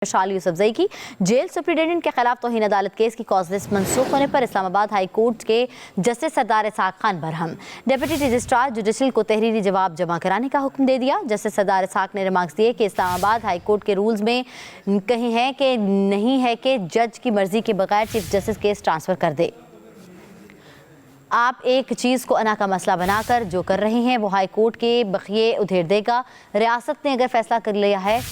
शाल यूसुफजई की jail superintendent के खिलाफ तौहीन अदालत केस की कॉज लिस्ट मनसूख होने पर इस्लामाबाद हाई कोर्ट के जस्टिस सरदार इसहाक Khan Barham. Deputy registrar judicial को तहरीरी जवाब जमा कराने का हुक्म दे दिया। जस्टिस सरदार इसहाक ने रिमार्क्स दिए कि इस्लामाबाद हाई कोर्ट के रूल्स में कहीं है कि नहीं है कि जज की मर्जी के बगैर चीफ जस्टिस केस ट्रांसफ़र कर दे। आप एक चीज़ को अना का मसला बनाकर जो कर रहे हैं वो हाई कोर्ट के बखिए उधेड़ देगा। रियासत ने अगर फैसला कर लिया है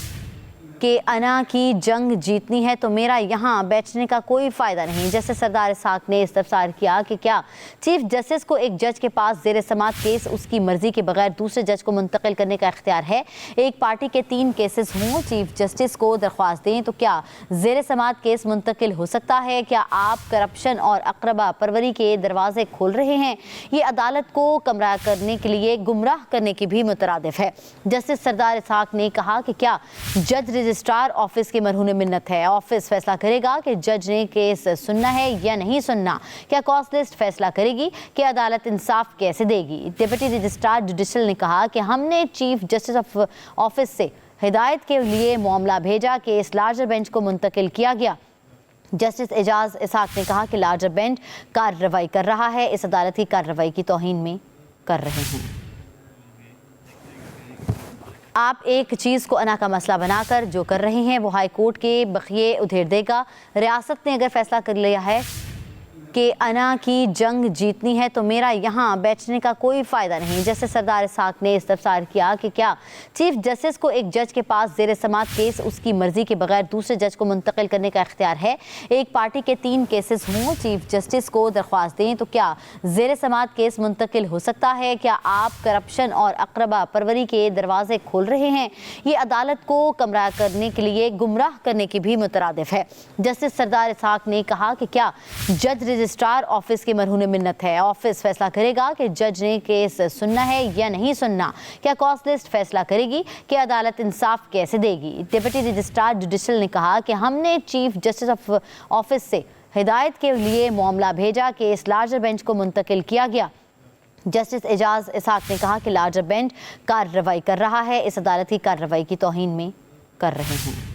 कि अना की जंग जीतनी है तो मेरा यहाँ बैठने का कोई फ़ायदा नहीं। जस्टिस सरदार इसहाक ने इस्तफसार किया कि क्या चीफ जस्टिस को एक जज के पास ज़ेर समात केस उसकी मर्ज़ी के बगैर दूसरे जज को मुंतकिल करने का इख्तियार है। एक पार्टी के 3 केसेस हों, चीफ जस्टिस को दरख्वास्त दें तो क्या ज़ेर समात केस मुंतकिल हो सकता है? क्या आप करप्शन और अकरबा परवरी के दरवाजे खोल रहे हैं? ये अदालत को गुमराह करने के लिए गुमराह करने की भी मुतरादिफ है। जस्टिस सरदार इसहाक ने कहा कि क्या जज रजिस्ट्रार ऑफिस के मरहून मिन्नत है। ऑफिस फैसला करेगा कि जज ने केस सुनना है या नहीं सुनना। क्या कॉज लिस्ट फैसला करेगी कि अदालत इंसाफ कैसे देगी। डिप्टी रजिस्ट्रार जुडिशल ने कहा कि हमने चीफ जस्टिस ऑफिस से हिदायत के लिए मामला भेजा, केस लार्जर बेंच को मुंतकिल किया गया। जस्टिस एजाज इसहाक ने कहा कि लार्जर बेंच कार्रवाई कर रहा है, इस अदालत की कार्रवाई की तौहीन में कर रहे हैं। आप एक चीज़ को अना का मसला बनाकर जो कर रहे हैं वो हाई कोर्ट के बखिए उधेड़ देगा। रियासत ने अगर फैसला कर लिया है कि अना की जंग जीतनी है तो मेरा यहाँ बैठने का कोई फ़ायदा नहीं। जस्टिस सरदार इसहाक ने इस्तफसार किया कि क्या चीफ जस्टिस को एक जज के पास ज़ेर समात केस उसकी मर्ज़ी के बगैर दूसरे जज को मुंतकिल करने का इख्तियार है। एक पार्टी के 3 केसेस हों, चीफ जस्टिस को दरख्वास्त दें तो क्या ज़ेर समात केस मुंतकिल हो सकता है? क्या आप करप्शन और अकरबा परवरी के दरवाजे खोल रहे हैं? ये अदालत को गुमराह करने के लिए गुमराह करने की भी मुतरादिफ है। जस्टिस सरदार इसहाक ने कहा कि क्या जज रजिस्ट्रार ऑफिस के मरहून मिन्नत है। ऑफिस फैसला करेगा कि जज ने केस सुनना है या नहीं सुनना। क्या कॉज लिस्ट फैसला करेगी कि अदालत इंसाफ कैसे देगी। डिप्टी रजिस्ट्रार जुडिशल ने कहा कि हमने चीफ जस्टिस ऑफिस से हिदायत के लिए मामला भेजा, केस लार्जर बेंच को मुंतकिल किया गया। जस्टिस एजाज इसहाक ने कहा कि लार्जर बेंच कार्रवाई कर रहा है, इस अदालत की कार्रवाई की तौहीन में कर रहे हैं।